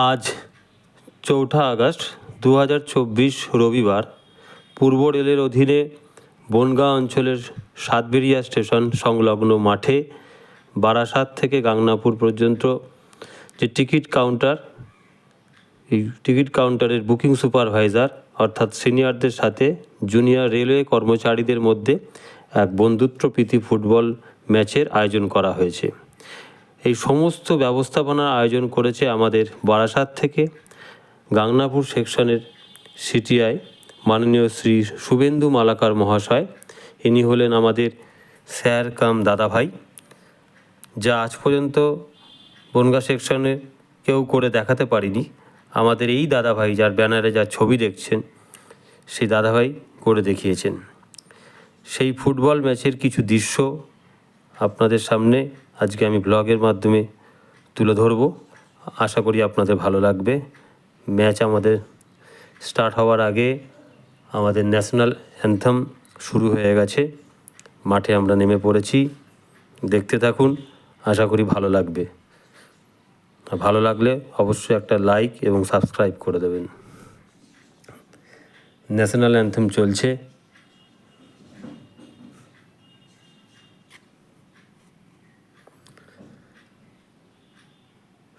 আজ 4 আগস্ট 2024 রবিবার পূর্ব রেলের অধীনে বনগাঁ অঞ্চলের সাতবেরিয়া স্টেশন সংলগ্ন মাঠে বারাসাত থেকে গাংনাপুর পর্যন্ত যে টিকিট কাউন্টার, এই টিকিট কাউন্টারের বুকিং সুপারভাইজার অর্থাৎ সিনিয়রদের সাথে জুনিয়র রেলওয়ে কর্মচারীদের মধ্যে এক বন্ধুত্বপ্রীতি ফুটবল ম্যাচের আয়োজন করা হয়েছে। এই সমস্ত ব্যবস্থাপনার আয়োজন করেছে আমাদের বারাসাত থেকে গাংনাপুর সেকশনের সিটিআই মাননীয় শ্রী শুভেন্দু মালাকার মহাশয়। ইনি হলেন আমাদের স্যার কাম দাদাভাই, যা আজ পর্যন্ত বনগাঁ সেকশনে কেউ করে দেখাতে পারিনি। আমাদের এই দাদাভাই, যার ব্যানারে যা ছবি দেখছেন, সেই দাদাভাই করে দেখিয়েছেন। সেই ফুটবল ম্যাচের কিছু দৃশ্য আপনাদের সামনে আজকে আমি ব্লগের মাধ্যমে তুলে ধরব। আশা করি আপনাদের ভালো লাগবে। ম্যাচ আমাদের স্টার্ট হওয়ার আগে আমাদের ন্যাশনাল অ্যান্থেম শুরু হয়ে গেছে। মাঠে আমরা নেমে পড়েছি, দেখতে থাকুন, আশা করি ভালো লাগবে। ভালো লাগলে অবশ্যই একটা লাইক এবং সাবস্ক্রাইব করে দেবেন। ন্যাশনাল অ্যান্থেম চলছে।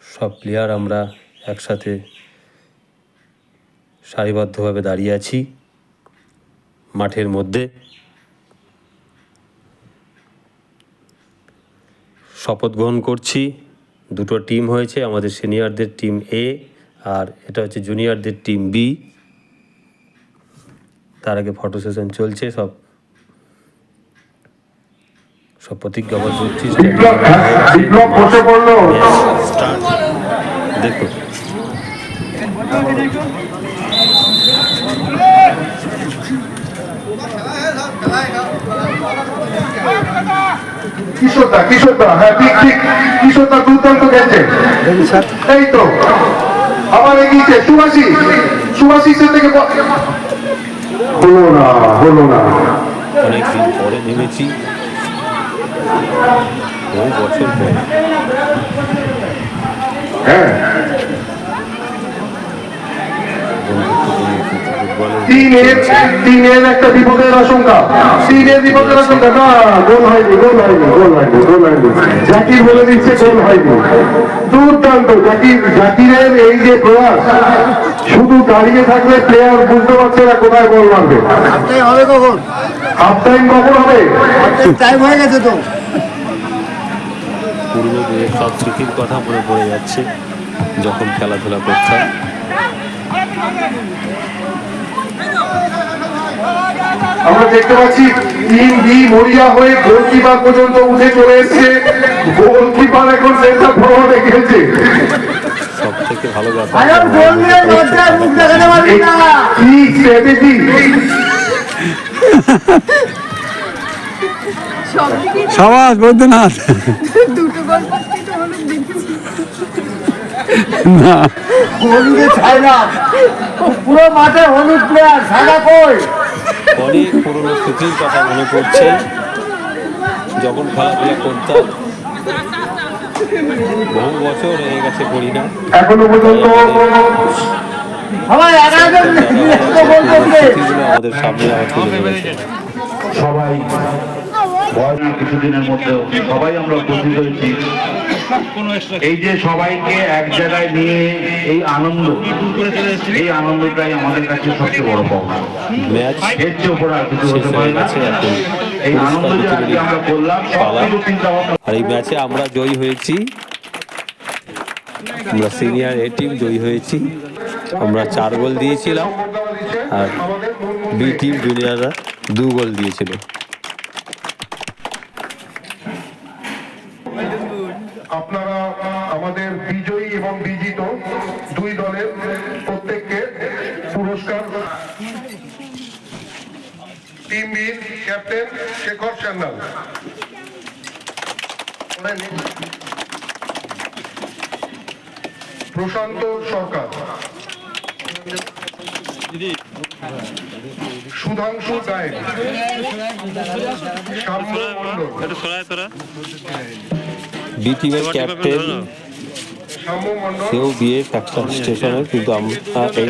সব প্লেয়ার আমরা একসাথে সারিবদ্ধভাবে দাঁড়িয়ে আছি মাঠের মধ্যে। শপথ গ্রহণ করছি। দুটো টিম হয়েছে, আমাদের সিনিয়রদের টিম এ আর এটা হচ্ছে জুনিয়রদের টিম বি। তার আগে ফটো সেশন চলছে। সব প্রতিজ্ঞাবদ্ধ হচ্ছি। দেখুন কিশোরদা, হ্যাঁ ঠিক কিশোরদা দুর্দান্ত গেছে। এই তো আবার এগিয়েছে সুভাষিসের থেকে হলো না। অনেকদিন পরে নেমেছি, বহু বছর পরে। হ্যাঁ, তিনের একটা বিপদের আশঙ্কা। না, গোল হয়নি। জাকির বলে দিচ্ছে গোল হয়নি। দুর্দান্ত জাকিরের এই যে প্রয়াস, শুধু দাঁড়িয়ে থাকলে প্লেয়ার বুঝতে পারছে না কোথায় গোল মারবে। হবে কখন? হাফ টাইম কখন হবে? টাইম হয়ে গেছে তো। পুরনো দিনের সব স্মৃতির কথা মনে পড়ে যাচ্ছে যখন খেলাধুলা করতাম। আমরা দেখতে পাচ্ছি টিম বি মরিয়া হয়ে গোলকিপার পর্যন্ত উঠে চলে এসেছে। গোলকিপার এখন সেন্টার ফরওয়ার্ডে গেছে। সব থেকে ভালো ব্যাপার, কি স্ট্র্যাটেজি! সমাজ বৈদ্যনাথ দুটো গল্প দেখেছি না, হলুদে ছায় না, পুরো মাঠে হলুদ প্লেয়ার, সাদা কই। অনেক পুরনো স্মৃতির কথা মনে পড়ছে যখন খেলাধুলা করতাম। বহু বছর হয়ে গেছে করি না। এখনো পর্যন্ত আমাদের সামনে আবার তুলে ধরেছে। সবাই কিছুদিনের মধ্যে সবাই আমরা উপস্থিত হয়েছি। এই যে সবাইকে এক জায়গায় নিয়ে এই আনন্দটাই আমাদের কাছে সবচেয়ে বড় পাওনা। ম্যাচ এর চেয়ে উপর আর কিছু হতে পারে না। এই আনন্দ যে আজকে আমরা করলাম, সবকিছু চিন্তা ভাবনা। আর এই ম্যাচে আমরা জয়ী হয়েছি। আমরা সিনিয়র এ টিম জয়ী হয়েছি। আমরা 4 গোল দিয়েছিলাম আর বি টিম জুনিয়ররা 2 গোল দিয়েছিল। আপনারা আমাদের বিজয়ী এবং বিজিত দুই দলের প্রত্যেককে পুরস্কার। টিম বির ক্যাপ্টেন শেখর সান্যাল, প্রশান্ত সরকার, সুধাংশু গায়েন, শ্যাম্য মণ্ডল, বি টিমের ক্যাপ্টেন শ্যাম মণ্ডল, সেও বিএফ একটা স্টেশনের, কিন্তু আমরা এই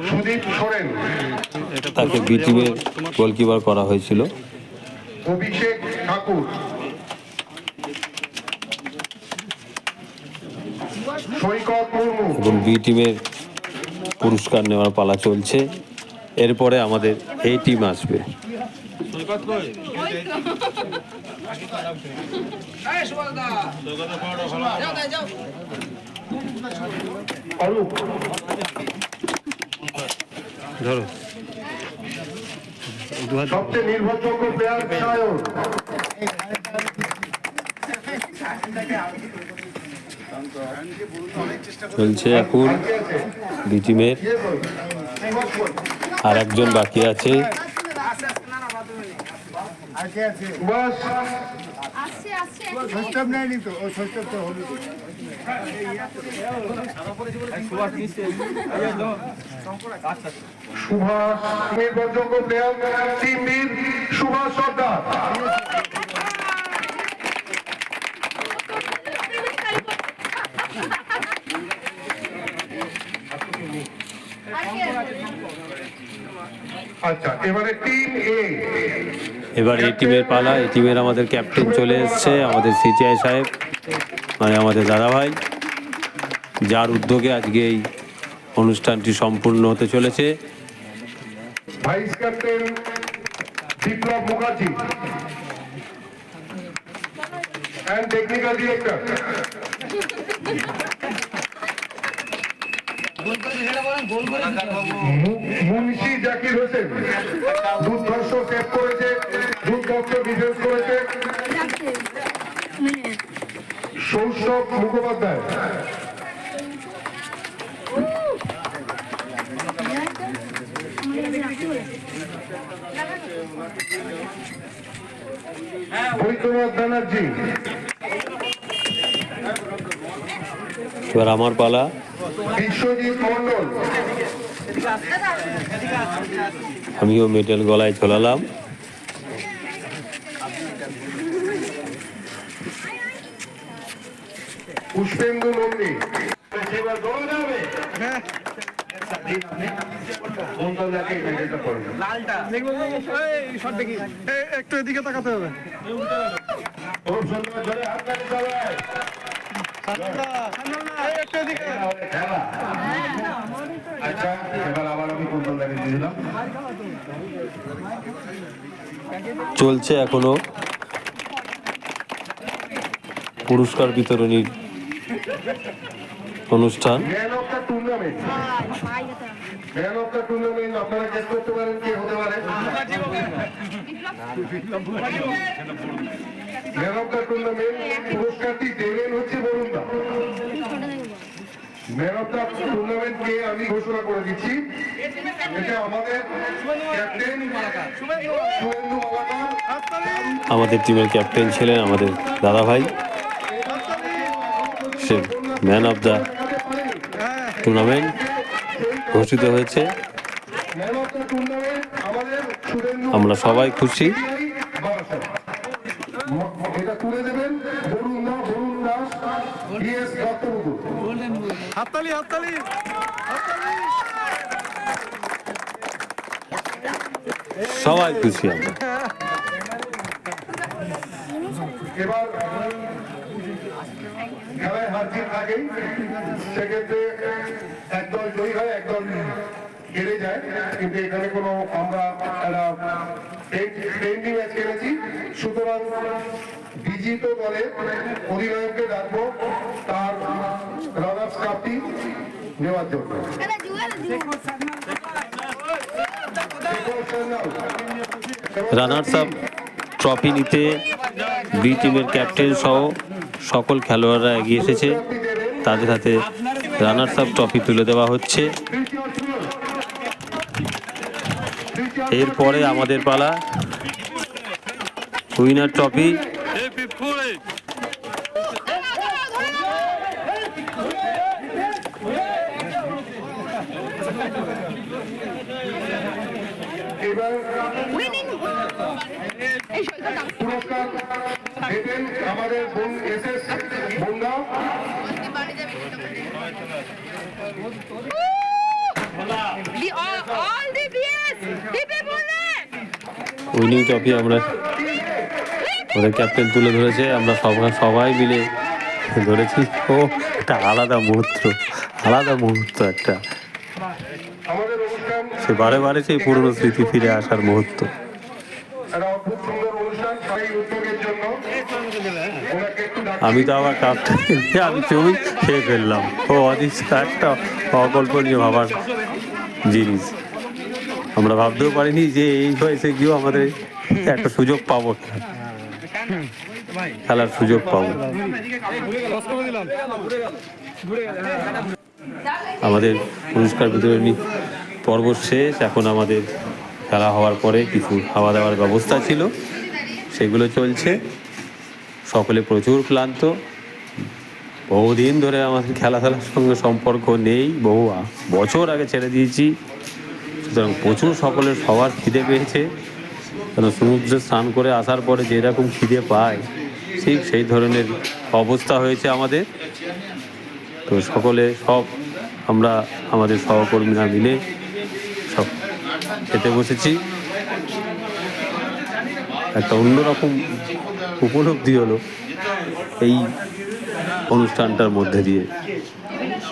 সুদীপ সোরেন, তাকে বি টিমের গোলকিপার করা হয়েছিল। অভিষেক ঠাকুর, সৈকত মুর্মু, এবং বি টিমের পুরস্কার নেওয়ার পালা চলছে। এরপরে আমাদের এই টিম আসবে। অরূপ, ধরো সবচেয়ে নির্ভরযোগ্য প্লেয়ার সায়ন, চলছে এখন বি টিমের। আর একজন বাকি আছে, সুভাষ, আসছে আসছে সুভাষ নির্ভরযোগ্য প্লেয়ার টিম বীর সুভাষ সর্দার, আচ্ছা এবারে টিম এ, এবার এই টিমের পালা। এই টিমের আমাদের ক্যাপ্টেন চলে এসছে, আমাদের সিচিআই সাহেব, মানে আমাদের দাদাভাই, যার উদ্যোগে আজকে এই অনুষ্ঠানটি সম্পূর্ণ হতে চলেছে। Vice captain Biplab Mukherjee and technical director Munshi Zakir Hossain, দুর্ধর্ষ সেভ করেছে, দুর্ধর্ষ ডিফেন্স করেছে সৌষ্ঠব মুখোপাধ্যায়, বৈদ্যনাথ ব্যানার্জি, এবার আমার পালা। বিশ্বজিৎ মন্ডল, আমিও মেডেল গলায় ঝোলালাম। পুষ্পেন্দু নন্দী, একটু এদিকে তাকাতে হবে। খুব সুন্দর ধরে হাত তালি সবাই। একটু এদিকে। খেলা। আচ্ছা এবার আবার আমি কুন্তল দাকে দিয়ে দিলাম। চলছে এখনো পুরস্কার বিতরণীর অনুষ্ঠান। Man of the tournament, man of the tournament আপনারা গেস করতে পারেন কে হতে পারে? ম্যান অফ দ্য টুর্নামেন্ট পুরস্কারটি দেবেন হচ্ছে বরুণ দা। ম্যান অফ দ্য টুর্নামেন্ট কে আমি ঘোষণা করে দিচ্ছি, এটা আমাদের ক্যাপ্টেন শুভেন্দু মালাকার। আমাদের টিমের ক্যাপ্টেন ছিলেন আমাদের দাদাভাই, সে ম্যান অফ দ্য টুর্নামেন্ট ঘোষিত হয়েছে। ম্যান অফ দ্য টুর্নামেন্ট আমাদের শুভেন্দু, আমরা সবাই খুশি। এটা তুলে দেবেন বরুণ দা, বরুণ দাস, ডিএস দত্তবাবু। হাততালি হাততালি হাততালি। সবাই খুশি আমরা। এবার খেলায় হার জিত থাকেই, সেক্ষেত্রে একদল জয়ী হয় একদল হেরে যায়, কিন্তু এখানে কোনো আমরা একটা ফ্রেন্ডলি ম্যাচ খেলেছি, সুতরাং বিজিত দলের অধিনায়ককে ডাকবো তার রানার্স কাপটি নেওয়ার জন্য। রানার্স আপ ট্রফি নিতে বি টিমের ক্যাপ্টেন সহ সকল খেলোয়াড়রা এগিয়ে এসেছে, তাদের হাতে রানার্স আপ ট্রফি তুলে দেওয়া হচ্ছে। এরপরে আমাদের পালা, উইনার ট্রফি। এবার উইনিং এই সৈকত পুরস্কার দেবেন আমাদের এস এস বন্ধা। বাড়ি যাবে all the BS দিবে বলে উইনিং ট্রফি আমরা ওদের ক্যাপ্টেন তুলে ধরেছে, আমরা সবাই মিলে ধরেছি। ও একটা আলাদা মুহূর্ত একটা, আমাদের অনুষ্ঠান সে বারে বারে সেই পুরনো স্মৃতি ফিরে আসার মুহূর্ত। একটা অদ্ভুত সুন্দর অনুষ্ঠান সেই উদ্যোগের জন্য ওনাকে একটু আমি তো আবার কাপটা নিয়ে আমি ছবি খেয়ে ফেললাম। ও অদৃশ্য একটা অকল্পনীয় ভাবার জিনিস, আমরা ভাবতেও পারিনি যে এই বয়সে গিয়েও আমাদের একটা সুযোগ পাবো, খেলার সুযোগ পাবো। আমাদের পুরস্কার বিতরণী পর্ব শেষ। এখন আমাদের খেলা হওয়ার পরে কিছু খাওয়া দাওয়ার ব্যবস্থা ছিল, সেগুলো চলছে। সকলে প্রচুর ক্লান্ত, বহুদিন ধরে আমাদের খেলাধুলার সঙ্গে সম্পর্ক নেই, বহু বছর আগে ছেড়ে দিয়েছি, সুতরাং প্রচুর সবার খিদে পেয়েছে। কারণ সমুদ্রে স্নান করে আসার পরে যেরকম খিদে পায় ঠিক সেই ধরনের অবস্থা হয়েছে আমাদের। তো আমরা আমাদের সহকর্মীরা মিলে সব খেতে বসেছি। একটা অন্যরকম উপলব্ধি হলো এই অনুষ্ঠানটার মধ্যে দিয়ে।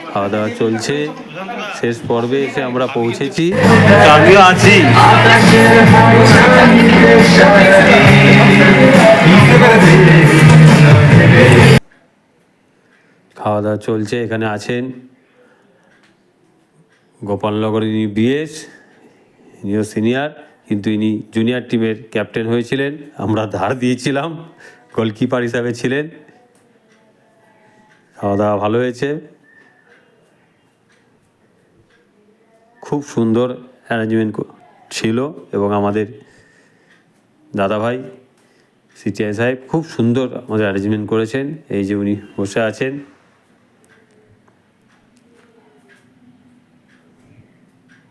খাওয়া দাওয়া চলছে, শেষ পর্বে এসে আমরা পৌঁছেছি, আমিও আছি। খাওয়া দাওয়া চলছে, এখানে আছেন গোপালনগর, ইনি বিএস, ইনিও সিনিয়র, কিন্তু ইনি জুনিয়র টিমের ক্যাপ্টেন হয়েছিলেন, আমরা ধার দিয়েছিলাম, গোলকিপার হিসাবে ছিলেন। খাওয়া দাওয়া ভালো হয়েছে, খুব সুন্দর অ্যারেঞ্জমেন্ট ছিল, এবং আমাদের দাদাভাই সিটিআই সাহেব খুব সুন্দর আমাদের অ্যারেঞ্জমেন্ট করেছেন। এই যে উনি বসে আছেন,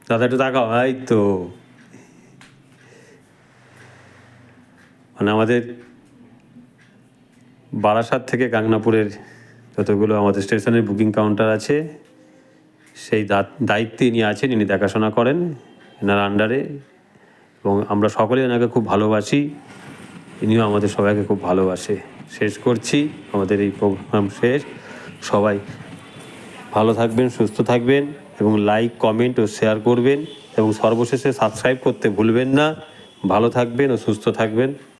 দাদা একটু তাকাও, এই তো মানে আমাদের বারাসাত থেকে গাংনাপুরের যতগুলো আমাদের স্টেশনের বুকিং কাউন্টার আছে সেই দায়িত্বে ইনি আছেন, ইনি দেখাশোনা করেন এনার আন্ডারে, এবং আমরা সকলেই এনাকে খুব ভালোবাসি, ইনিও আমাদের সবাইকে খুব ভালোবাসে। শেষ করছি আমাদের এই প্রোগ্রাম শেষ। সবাই ভালো থাকবেন, সুস্থ থাকবেন, এবং লাইক, কমেন্ট ও শেয়ার করবেন, এবং সর্বশেষে সাবস্ক্রাইব করতে ভুলবেন না। ভালো থাকবেন ও সুস্থ থাকবেন।